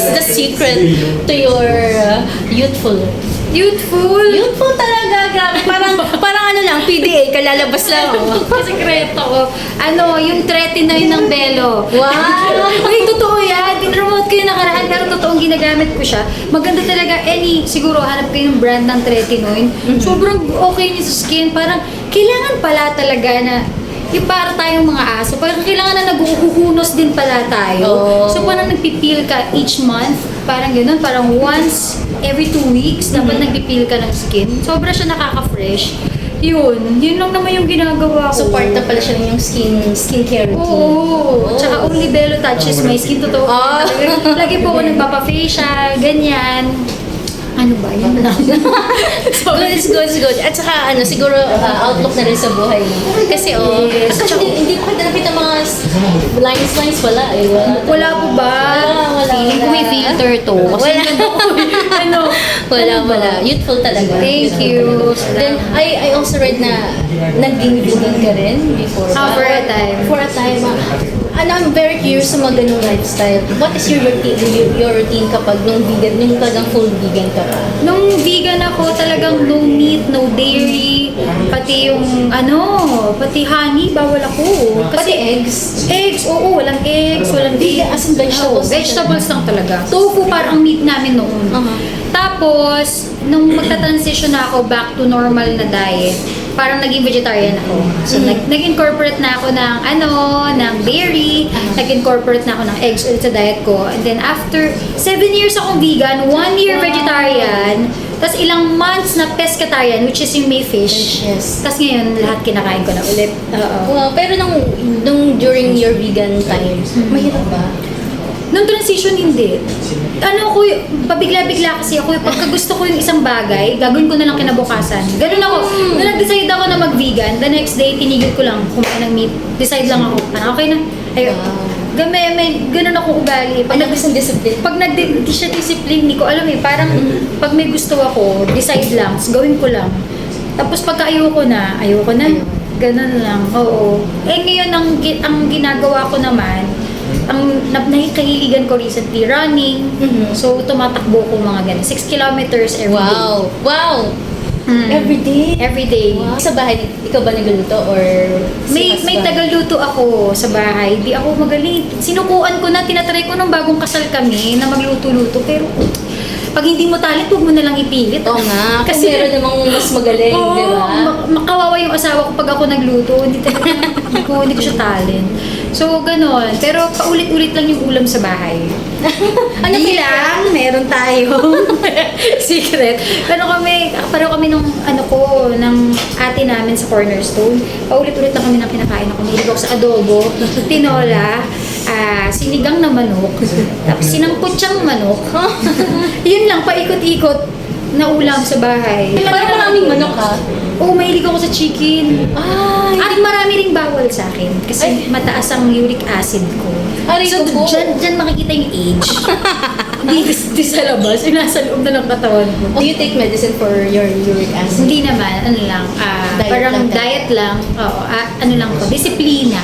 is the secret to your youthful? Youthful talaga, grabe. Parang ano lang, PDA, kalalabas lang. Sekreto ko. Ano, yung tretinoin ng Belo. Wow! Uy, totoo yan. Tinromote ko yung nakaraan, pero totoong ginagamit ko siya. Maganda talaga. Siguro, hanap kayo ng brand ng tretinoin. Sobrang okay niya sa skin. Parang, kailangan pala talaga na yung para tayong mga aso, parang kailangan na naghuhunos din pala tayo. Oh. So parang nagpipil ka each month, parang gano'n, parang once every 2 weeks, dapat nagpipil ka ng skin. Sobra siya nakaka-fresh. Yun lang naman yung ginagawa ko. So, part na pala siya ng yung skincare routine. Oo. Tsaka only Bello touches my skin. Totoo. Ah. Lagi po ako nagpapa-facial, ganyan. Ano ba? Yun lang. Good. At saka, siguro, outlook na rin sa buhay mo. Kasi, Yes. kasi hindi ko pa nakita mga lines, wala eh. Wala po ba? Wala. Feeling ko may filter to. Kasi Wala. ano? Wala. Youthful talaga. Thank you. Then, I also read na naging vegan ka rin before. For a time. For a time. I'm very curious sa mga ganung lifestyle. What is your routine kapag nung talagang full vegan ka pa? Nung vegan ako, talagang no meat, no dairy, pati yung pati honey, bawal ako. Pati eggs? Eggs, oo, walang eggs, walang Vegan, as in vegetables? Vegetables lang talaga. Tofu parang meat namin noon. Tapos, nung magta-transition na ako back to normal na diet, parang naging vegetarian ako. So, nag-incorporate na ako ng dairy, nag-incorporate na ako ng eggs ulit sa diet ko. And then after 7 years akong vegan, 1 year vegetarian, tapos ilang months na pescatarian, which is yung may fish. Yes. Tapos ngayon, lahat kinakain ko na ulit. Wow, pero nung during your vegan time, mahirap ba? Nung transition, hindi. Pabigla-bigla kasi ako. Pagka gusto ko yung isang bagay, gagawin ko na lang kinabukasan. Ganun ako. Nung nag-decide ako na mag-vegan, the next day, tinigil ko lang kumain ng meat. Decide lang ako. Okay na. Ayun. May ganun akong ugali. Pag nag-discipline. Pag di siya discipline, hindi ko alam parang pag may gusto ako, decide lang, gawin ko lang. Tapos pagka ayoko na. Ganun lang. Oo. Ngayon, ang ginagawa ko naman, ang nakikahiligan ko recently, running. So, tumatakbo ko mga ganun. 6 kilometers every day. Wow! Every day? Every day. Wow. Sa bahay, ikaw ba nagluluto or May tagaluto ako sa bahay. Di ako magaling. Sinukuan ko na, tinatry ko nung bagong kasal kami na magluto-luto. Pero pag hindi mo talent, huwag mo na lang ipilit. Oo nga. Kasi Kung meron namang mas magaling, di ba? Makawawa yung asawa ko pag ako nagluto. Hindi ko siya talent. So, ganon. Pero paulit-ulit lang yung ulam sa bahay. Hindi lang, meron tayo. Secret. Pero kami nung ng ate namin sa Cornerstone. Paulit-ulit lang kami ng kinakain ako. Mahilig ako sa adobo, tinola, sinigang na manok, tapos sinamputsyang manok. Yun lang, paikot-ikot na ulam sa bahay. Parang maraming manok ha? Oo, mahilig ako sa chicken. At marami ring bawal sa akin. Kasi mataas ang uric acid ko. So, dyan makikita yung age. Di sa labas, nasa loob na ng katawan ko. Do you take medicine for your uric acid? Hindi naman, Diet parang lang. diet lang. Oo, lang ko, disiplina.